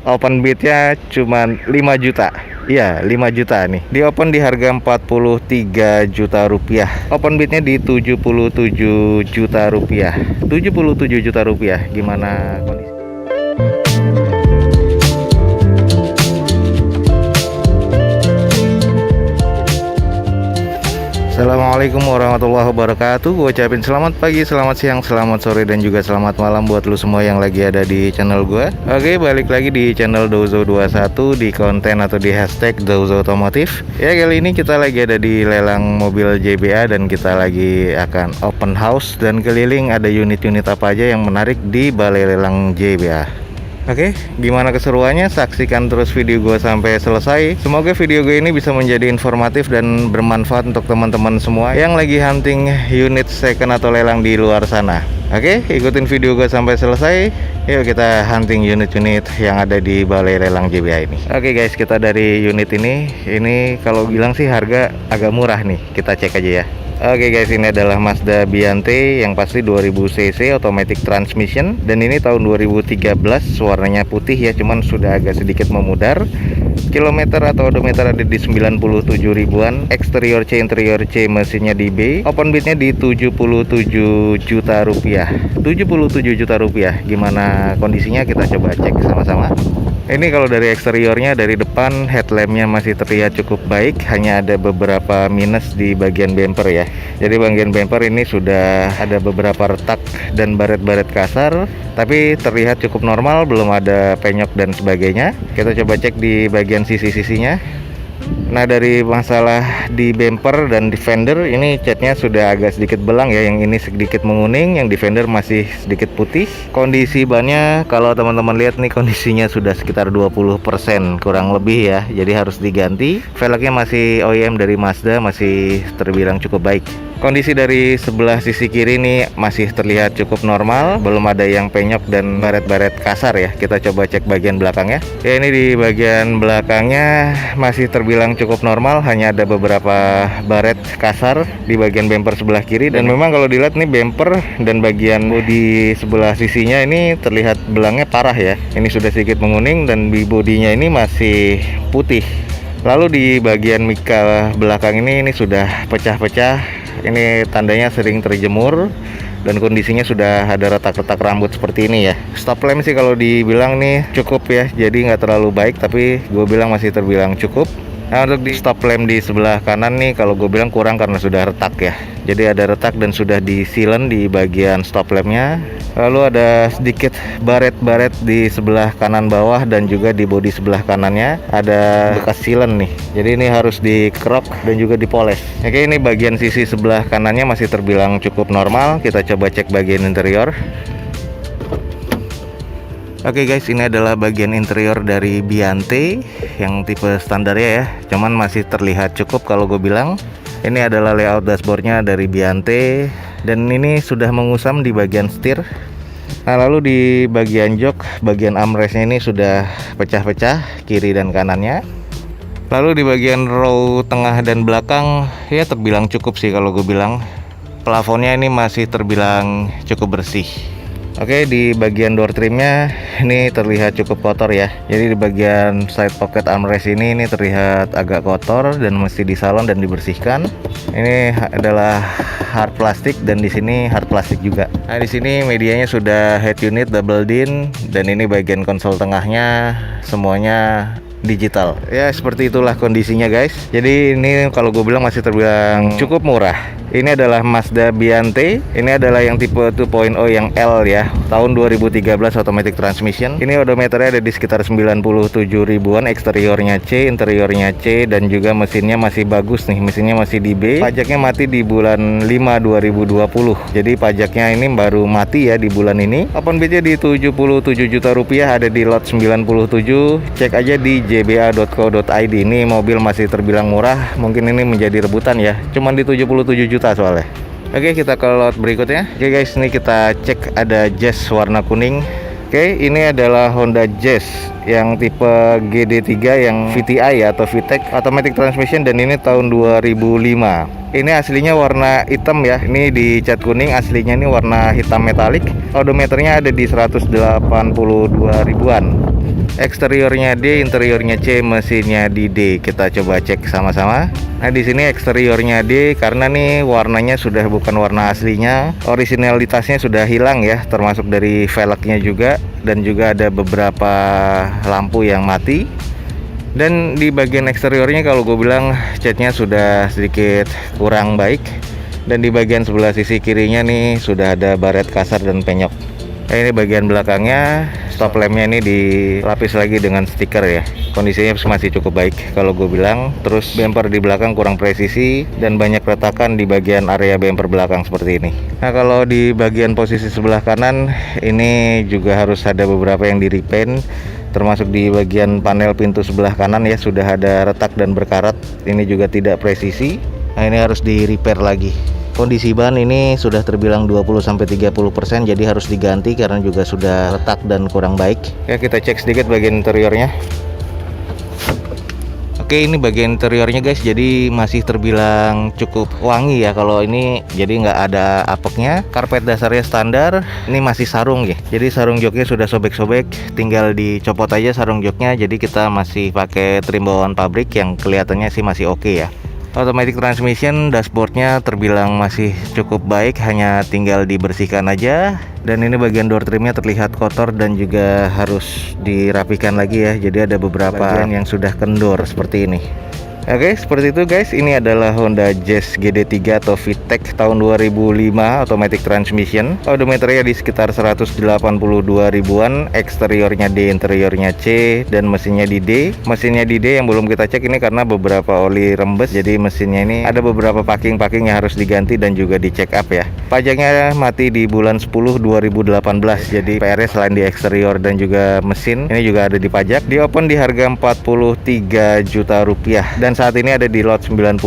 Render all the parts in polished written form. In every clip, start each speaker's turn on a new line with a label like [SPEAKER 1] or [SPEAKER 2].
[SPEAKER 1] Open bidnya cuma 5 juta. Iya, 5 juta nih. Di open di harga 43 juta rupiah. Open bidnya di 77 juta rupiah. 77 juta rupiah. Gimana kondisi? Assalamualaikum warahmatullahi wabarakatuh. Gue ucapin selamat pagi, selamat siang, selamat sore, dan juga selamat malam buat lu semua yang lagi ada di channel gue. Oke, balik lagi di channel Dozo21 di konten atau di hashtag Dozo Otomotif. Ya, kali ini kita lagi ada di lelang mobil JBA dan kita lagi akan open house dan keliling ada unit-unit apa aja yang menarik di balai lelang JBA. Oke, gimana keseruannya? Saksikan terus video gue sampai selesai. Semoga video gue ini bisa menjadi informatif dan bermanfaat untuk teman-teman semua yang lagi hunting unit second atau lelang di luar sana. Oke, ikutin video gue sampai selesai. Yuk kita hunting unit-unit yang ada di balai lelang JBA ini. Oke guys, kita dari unit ini. Ini kalau bilang sih harga agak murah nih. Kita cek aja ya. Oke guys, ini adalah Mazda Biante yang pasti 2000 cc automatic transmission dan ini tahun 2013, warnanya putih ya, cuman sudah agak sedikit memudar. Kilometer atau odometer ada di 97 ribuan. Eksterior C, interior C, mesinnya di B. Open bidnya di 77 juta rupiah. 77 juta rupiah. Gimana kondisinya? Kita coba cek sama-sama. Ini kalau dari eksteriornya, dari depan headlampnya masih terlihat cukup baik, hanya ada beberapa minus di bagian bumper ya. Jadi bagian bumper ini sudah ada beberapa retak dan baret-baret kasar, tapi terlihat cukup normal, belum ada penyok dan sebagainya. Kita coba cek di bagian sisi-sisinya. Nah, dari masalah di bumper dan di fender ini catnya sudah agak sedikit belang ya. Yang ini sedikit menguning, yang di fender masih sedikit putih. Kondisi bannya kalau teman-teman lihat nih, kondisinya sudah sekitar 20% kurang lebih ya. Jadi harus diganti. Velgnya masih OEM dari Mazda, masih terbilang cukup baik. Kondisi dari sebelah sisi kiri ini masih terlihat cukup normal, belum ada yang penyok dan baret-baret kasar ya. Kita coba cek bagian belakangnya. Ya, ini di bagian belakangnya masih terbilang cukup normal, hanya ada beberapa baret kasar di bagian bumper sebelah kiri. Dan memang kalau dilihat nih, bumper dan bagian bodi sebelah sisinya ini terlihat belangnya parah ya. Ini sudah sedikit menguning dan di bodinya ini masih putih. Lalu di bagian mika belakang ini sudah pecah-pecah. Ini tandanya sering terjemur dan kondisinya sudah ada retak-retak rambut seperti ini ya. Stop lamp sih kalau dibilang nih cukup ya, jadi nggak terlalu baik, tapi gue bilang masih terbilang cukup. Nah, untuk di stop lamp di sebelah kanan nih, kalau gue bilang kurang karena sudah retak ya. Jadi ada retak dan sudah di sealant di bagian stop lampnya. Lalu ada sedikit baret-baret di sebelah kanan bawah dan juga di bodi sebelah kanannya ada bekas sealant nih. Jadi ini harus dikerok dan juga dipoles. Oke, ini bagian sisi sebelah kanannya masih terbilang cukup normal. Kita coba cek bagian interior. Oke guys, ini adalah bagian interior dari Biante yang tipe standarnya ya, cuman masih terlihat cukup kalau gue bilang. Ini adalah layout dashboardnya dari Biante dan ini sudah mengusam di bagian setir. Nah, lalu di bagian jok, bagian armrestnya ini sudah pecah-pecah kiri dan kanannya. Lalu di bagian row tengah dan belakang ya terbilang cukup sih kalau gue bilang. Plafonnya ini masih terbilang cukup bersih. Oke, di bagian door trimnya ini terlihat cukup kotor ya. Jadi di bagian side pocket armrest ini terlihat agak kotor dan mesti disalon dan dibersihkan. Ini adalah hard plastik dan di sini hard plastik juga. Nah, di sini medianya sudah head unit double din dan ini bagian konsol tengahnya semuanya digital. Ya, seperti itulah kondisinya guys. Jadi ini kalau gue bilang masih terbilang cukup murah. Ini adalah Mazda Biante. Ini adalah yang tipe 2.0 yang L ya, tahun 2013 automatic transmission. Ini odometernya ada di sekitar 97 ribuan. Eksteriornya C, interiornya C, dan juga mesinnya masih bagus nih. Mesinnya masih di B. Pajaknya mati di bulan 5 2020. Jadi pajaknya ini baru mati ya di bulan ini. Open bidnya di 77 juta rupiah, ada di lot 97. Cek aja di jba.co.id. Ini mobil masih terbilang murah. Mungkin ini menjadi rebutan ya. Cuman di 77 juta soalnya. Oke, kita ke lot berikutnya. Oke guys, ini kita cek ada Jazz warna kuning. Oke, ini adalah Honda Jazz yang tipe GD3 yang VTI ya, atau VTEC automatic transmission, dan ini tahun 2005. Ini aslinya warna hitam ya. Ini di cat kuning, aslinya ini warna hitam metalik. Odometernya ada di 182 ribuan. Eksteriornya D, interiornya C, mesinnya di D. Kita coba cek sama-sama. Nah, di sini eksteriornya D karena nih warnanya sudah bukan warna aslinya. Originalitasnya sudah hilang ya, termasuk dari velgnya juga, dan juga ada beberapa lampu yang mati. Dan di bagian eksteriornya kalau gue bilang catnya sudah sedikit kurang baik. Dan di bagian sebelah sisi kirinya nih sudah ada baret kasar dan penyok. Nah, ini bagian belakangnya, stop lampnya ini dilapis lagi dengan stiker ya. Kondisinya masih cukup baik kalau gue bilang. Terus bumper di belakang kurang presisi dan banyak retakan di bagian area bumper belakang seperti ini. Nah, kalau di bagian posisi sebelah kanan ini juga harus ada beberapa yang di repaint, termasuk di bagian panel pintu sebelah kanan ya, sudah ada retak dan berkarat. Ini juga tidak presisi. Nah, ini harus di repair lagi. Kondisi ban ini sudah terbilang 20-30%, jadi harus diganti karena juga sudah retak dan kurang baik. Ya, kita cek sedikit bagian interiornya. Oke, ini bagian interiornya guys, jadi masih terbilang cukup wangi ya. Kalau ini jadi nggak ada apeknya. Karpet dasarnya standar. Ini masih sarung ya, jadi sarung joknya sudah sobek-sobek, tinggal dicopot aja sarung joknya. Jadi kita masih pakai trim bawaan pabrik yang kelihatannya sih masih oke ya. Automatic transmission, dashboardnya terbilang masih cukup baik, hanya tinggal dibersihkan aja. Dan ini bagian door trimnya terlihat kotor dan juga harus dirapikan lagi ya. Jadi ada beberapa bagian yang sudah kendor seperti ini. Oke, seperti itu guys. Ini adalah Honda Jazz GD3 atau VTEC tahun 2005, automatic transmission. Odometernya di sekitar 182 ribuan, eksteriornya D, interiornya C, dan mesinnya di D. Mesinnya di D yang belum kita cek ini karena beberapa oli rembes, jadi mesinnya ini ada beberapa packing yang harus diganti dan juga di check up ya. Pajaknya mati di bulan 10 2018, jadi PR-nya selain di eksterior dan juga mesin, ini juga ada di pajak. Di open di harga 43 juta rupiah. Dan saat ini ada di lot 92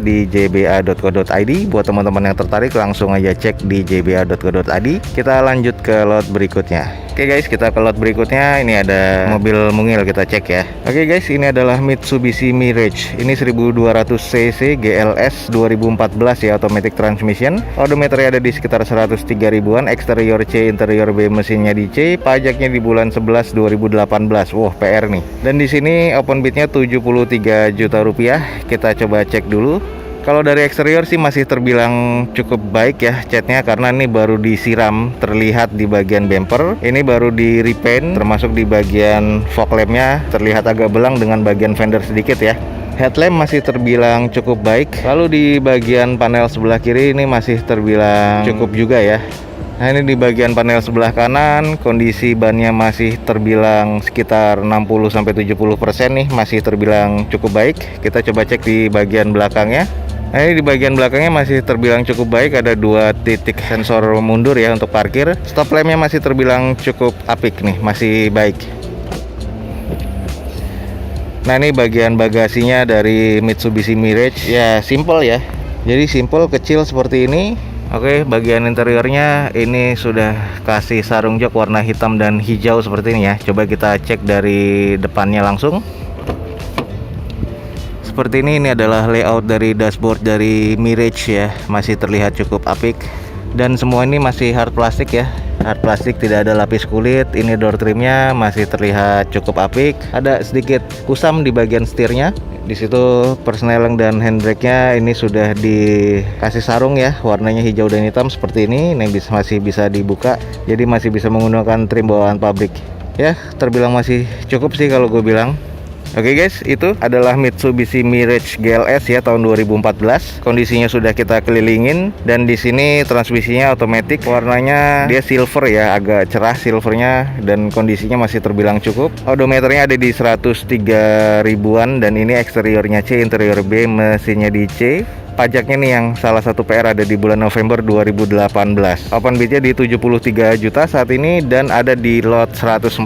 [SPEAKER 1] di jba.co.id. Buat teman-teman yang tertarik langsung aja cek di jba.co.id. Kita lanjut ke lot berikutnya. Oke guys, kita ke lot berikutnya. Ini ada mobil mungil, kita cek ya. Oke guys, ini adalah Mitsubishi Mirage. Ini 1200 cc GLS 2014 ya, automatic transmission. Odometernya ada di sekitar 103 ribuan, eksterior C, interior B, mesinnya di C. Pajaknya di bulan 11 2018. Wah, PR nih. Dan di sini open bidnya 73 juta rupiah. Kita coba cek dulu. Kalau dari eksterior sih masih terbilang cukup baik ya catnya, karena ini baru disiram, terlihat di bagian bumper. Ini baru di repaint, termasuk di bagian fog lampnya terlihat agak belang dengan bagian fender sedikit ya. Headlamp masih terbilang cukup baik. Lalu di bagian panel sebelah kiri ini masih terbilang cukup juga ya. Nah, ini di bagian panel sebelah kanan, kondisi bannya masih terbilang sekitar 60-70% nih, masih terbilang cukup baik. Kita coba cek di bagian belakangnya. Nah, ini di bagian belakangnya masih terbilang cukup baik, ada 2 titik sensor mundur ya untuk parkir. Stop lampnya masih terbilang cukup apik nih, masih baik. Nah, ini bagian bagasinya dari Mitsubishi Mirage ya, simple ya. Jadi simple, kecil seperti ini. Oke, bagian interiornya ini sudah kasih sarung jok warna hitam dan hijau seperti ini ya. Coba kita cek dari depannya langsung. Seperti ini adalah layout dari dashboard dari Mirage ya. Masih terlihat cukup apik. Dan semua ini masih hard plastik ya. Hard plastik, tidak ada lapis kulit. Ini door trimnya masih terlihat cukup apik. Ada sedikit kusam di bagian setirnya. Di situ persneling dan handbrake-nya ini sudah dikasih sarung ya, warnanya hijau dan hitam seperti ini. Ini masih bisa dibuka, jadi masih bisa menggunakan trim bawaan pabrik. Ya, terbilang masih cukup sih kalau gue bilang. Oke guys, itu adalah Mitsubishi Mirage GLS ya tahun 2014. Kondisinya sudah kita kelilingin, dan di sini transmisinya otomatis. Warnanya dia silver ya, agak cerah silvernya, dan kondisinya masih terbilang cukup. Odometernya ada di 103 ribuan, dan ini eksteriornya C, interior B, mesinnya di C. Pajaknya nih yang salah satu PR ada di bulan November 2018. Open bidnya di 73 juta saat ini, dan ada di lot 140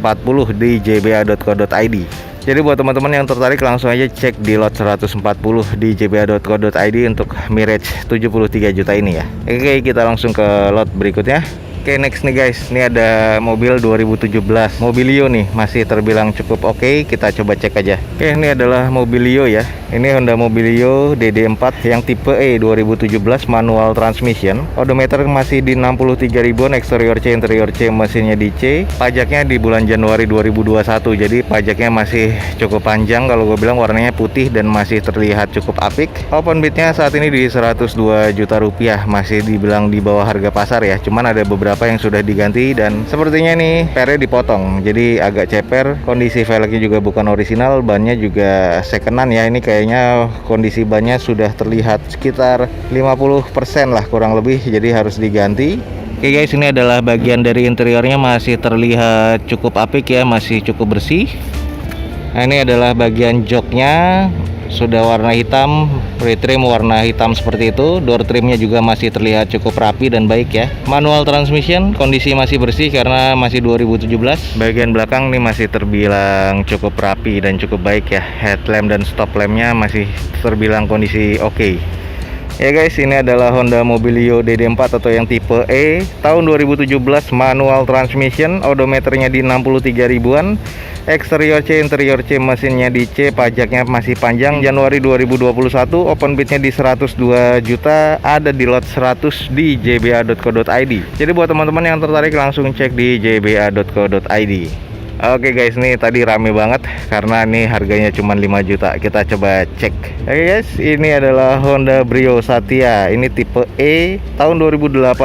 [SPEAKER 1] di jba.co.id. Jadi buat teman-teman yang tertarik langsung aja cek di lot 140 di jba.co.id untuk Mirage 73 juta ini ya. Oke, kita langsung ke lot berikutnya. Oke, next nih guys, ini ada mobil 2017 Mobilio nih, masih terbilang cukup oke. Kita coba cek aja. Oke, ini adalah Mobilio ya. Ini Honda Mobilio DD4 yang tipe E 2017 manual transmission. Odometer masih di 63 ribuan, eksterior C, interior C, mesinnya di C. Pajaknya di bulan Januari 2021. Jadi pajaknya masih cukup panjang. Kalau gue bilang warnanya putih dan masih terlihat cukup apik. Open bidnya saat ini di 102 juta rupiah, masih dibilang di bawah harga pasar ya. Cuman ada beberapa yang sudah diganti dan sepertinya nih pernya dipotong, jadi agak ceper. Kondisi velgnya juga bukan orisinal, bannya juga secondan ya. Ini kayaknya kondisi bannya sudah terlihat sekitar 50% lah kurang lebih, jadi harus diganti. Oke guys, ini adalah bagian dari interiornya, masih terlihat cukup apik ya, masih cukup bersih. Nah, ini adalah bagian joknya, sudah warna hitam, retrim warna hitam seperti itu. Door trimnya juga masih terlihat cukup rapi dan baik ya. Manual transmission, kondisi masih bersih karena masih 2017. Bagian belakang nih masih terbilang cukup rapi dan cukup baik ya. Headlamp dan stop lampnya masih terbilang kondisi oke. Ya guys, ini adalah Honda Mobilio DD4 atau yang tipe E tahun 2017 manual transmission. Odometernya di 63 ribuan, eksterior C, interior C, mesinnya di C. Pajaknya masih panjang, Januari 2021. Open bidnya di 102 juta, ada di lot 100 di jba.co.id. Jadi buat teman-teman yang tertarik langsung cek di jba.co.id. Oke guys, nih tadi rame banget karena nih harganya cuma 5 juta. Kita coba cek. Oke guys, ini adalah Honda Brio Satya. Ini tipe E tahun 2018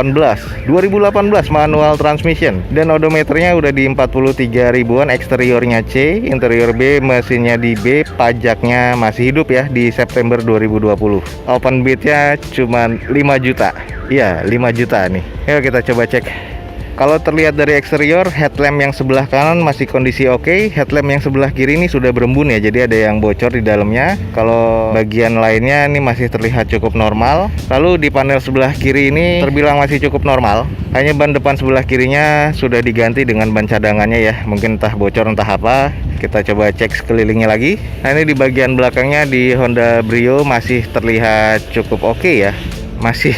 [SPEAKER 1] manual transmission dan odometernya udah di 43 ribuan, eksteriornya C, interior B, mesinnya di B. Pajaknya masih hidup ya di September 2020. Open bidnya cuma 5 juta. Iya, 5 juta nih. Yuk kita coba cek. Kalau terlihat dari eksterior, headlamp yang sebelah kanan masih kondisi oke. Headlamp yang sebelah kiri ini sudah berembun ya, jadi ada yang bocor di dalamnya. Kalau bagian lainnya ini masih terlihat cukup normal. Lalu di panel sebelah kiri ini terbilang masih cukup normal. Hanya ban depan sebelah kirinya sudah diganti dengan ban cadangannya ya. Mungkin entah bocor entah apa. Kita coba cek sekelilingnya lagi. Nah, ini di bagian belakangnya di Honda Brio masih terlihat cukup oke ya. Masih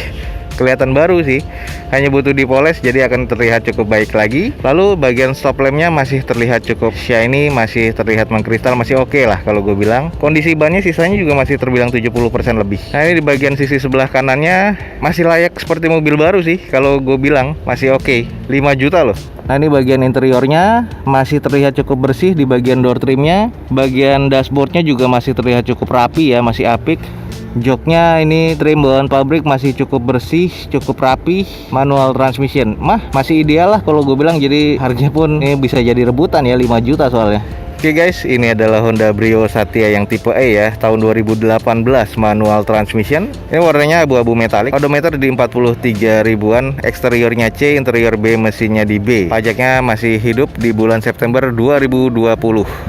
[SPEAKER 1] kelihatan baru sih, hanya butuh dipoles jadi akan terlihat cukup baik lagi. Lalu bagian stop lampnya masih terlihat cukup shiny, masih terlihat mengkristal, masih oke lah kalau gue bilang. Kondisi bannya sisanya juga masih terbilang 70% lebih. Nah, ini di bagian sisi sebelah kanannya masih layak seperti mobil baru sih kalau gue bilang, masih oke. 5 juta loh. Nah, ini bagian interiornya masih terlihat cukup bersih di bagian door trimnya. Bagian dashboardnya juga masih terlihat cukup rapi ya, masih apik. Joknya ini trim bawaan pabrik, masih cukup bersih, cukup rapi. Manual transmission masih ideal lah kalau gue bilang. Jadi harganya pun ini bisa jadi rebutan ya, 5 juta soalnya. Oke guys, ini adalah Honda Brio Satya yang tipe E ya, tahun 2018 manual transmission. Ini warnanya abu-abu metalik. Odometer di 43 ribuan, eksteriornya C, interior B, mesinnya di B. Pajaknya masih hidup di bulan September 2020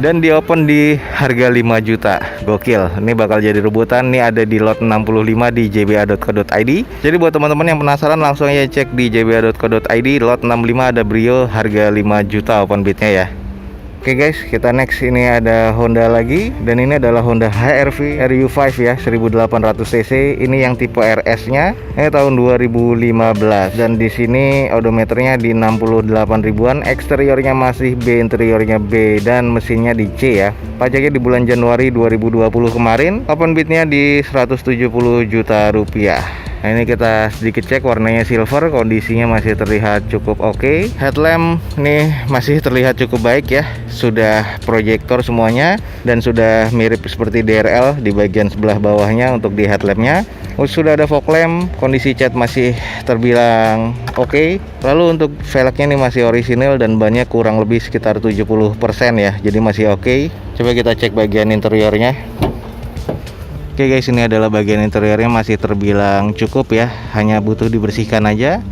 [SPEAKER 1] dan di open di harga 5 juta. Gokil. Ini bakal jadi rebutan. Ini ada di lot 65 di jba.co.id. Jadi buat teman-teman yang penasaran langsung aja cek di jba.co.id. Lot 65 ada Brio, harga 5 juta open bidnya ya. Oke guys, kita next. Ini ada Honda lagi, dan ini adalah Honda HR-V RU5 ya, 1800 cc. Ini yang tipe RS nya, ini tahun 2015. Dan di sini odometernya di 68 ribuan, eksteriornya masih B, interiornya B, dan mesinnya di C ya. Pajaknya di bulan Januari 2020 kemarin. Open bidnya di 170 juta rupiah. Nah, ini kita sedikit cek, warnanya silver, kondisinya masih terlihat cukup oke. Headlamp nih masih terlihat cukup baik ya, sudah proyektor semuanya dan sudah mirip seperti DRL di bagian sebelah bawahnya untuk di headlampnya. Sudah ada fog lamp, kondisi cat masih terbilang oke. Lalu untuk velgnya nih masih orisinil dan bannya kurang lebih sekitar 70% ya, jadi masih oke. Coba kita cek bagian interiornya. Oke guys, ini adalah bagian interiornya, masih terbilang cukup ya, hanya butuh dibersihkan aja.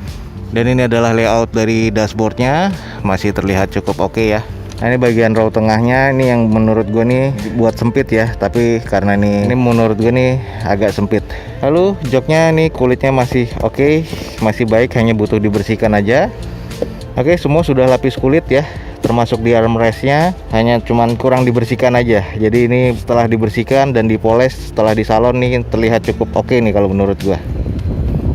[SPEAKER 1] Dan ini adalah layout dari dashboardnya, masih terlihat cukup oke ya. Nah, ini bagian row tengahnya, ini yang menurut gue nih buat sempit ya, tapi karena ini menurut gue nih agak sempit. Lalu joknya nih kulitnya masih oke, masih baik, hanya butuh dibersihkan aja. Oke, semua sudah lapis kulit ya, termasuk di armrestnya, hanya cuman kurang dibersihkan aja. Jadi ini setelah dibersihkan dan dipoles setelah di salon nih terlihat cukup oke nih kalau menurut gua.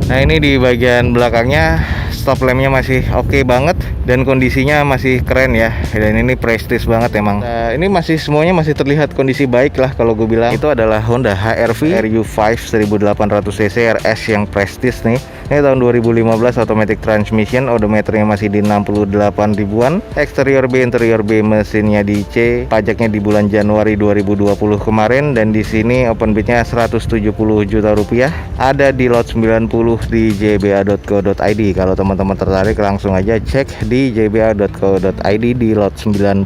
[SPEAKER 1] Nah, ini di bagian belakangnya stop lampnya masih oke banget dan kondisinya masih keren ya. Dan ini prestis banget emang. Nah, ini semuanya masih terlihat kondisi baik lah kalau gue bilang. Itu adalah Honda HR-V RU5 1800cc RS yang prestis nih. Ini tahun 2015, automatic transmission, odometernya masih di 68 ribuan. Eksterior B, interior B, mesinnya di C. Pajaknya di bulan Januari 2020 kemarin, dan di sini open bidnya 170 juta rupiah. Ada di lot 90 di jba.co.id. Kalau teman-teman tertarik langsung aja cek di jba.co.id di lot 90.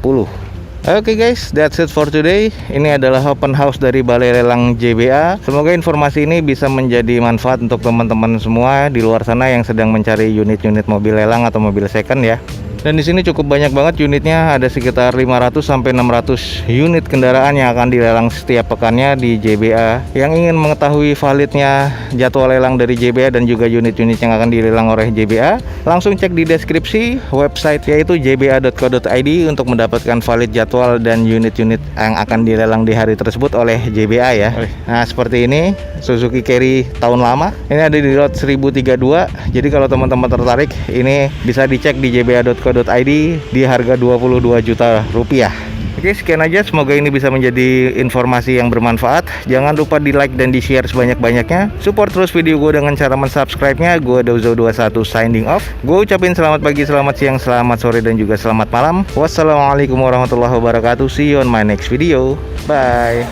[SPEAKER 1] Oke guys, that's it for today. Ini adalah open house dari Balai Lelang JBA. Semoga informasi ini bisa menjadi manfaat untuk teman-teman semua di luar sana yang sedang mencari unit-unit mobil lelang atau mobil second ya. Dan di sini cukup banyak banget unitnya, ada sekitar 500 sampai 600 unit kendaraan yang akan dilelang setiap pekannya di JBA. Yang ingin mengetahui validnya jadwal lelang dari JBA dan juga unit-unit yang akan dilelang oleh JBA, langsung cek di deskripsi website yaitu jba.co.id untuk mendapatkan valid jadwal dan unit-unit yang akan dilelang di hari tersebut oleh JBA ya. Nah, seperti ini Suzuki Carry tahun lama. Ini ada di lot 1032. Jadi kalau teman-teman tertarik, ini bisa dicek di jba.co.id di harga 22 juta rupiah. Oke, sekian aja, semoga ini bisa menjadi informasi yang bermanfaat. Jangan lupa di like dan di share sebanyak-banyaknya. Support terus video gue dengan cara mensubscribe-nya. Gue Dozo21 signing off. Gue ucapin selamat pagi, selamat siang, selamat sore, dan juga selamat malam. Wassalamualaikum warahmatullahi wabarakatuh. See you on my next video. Bye.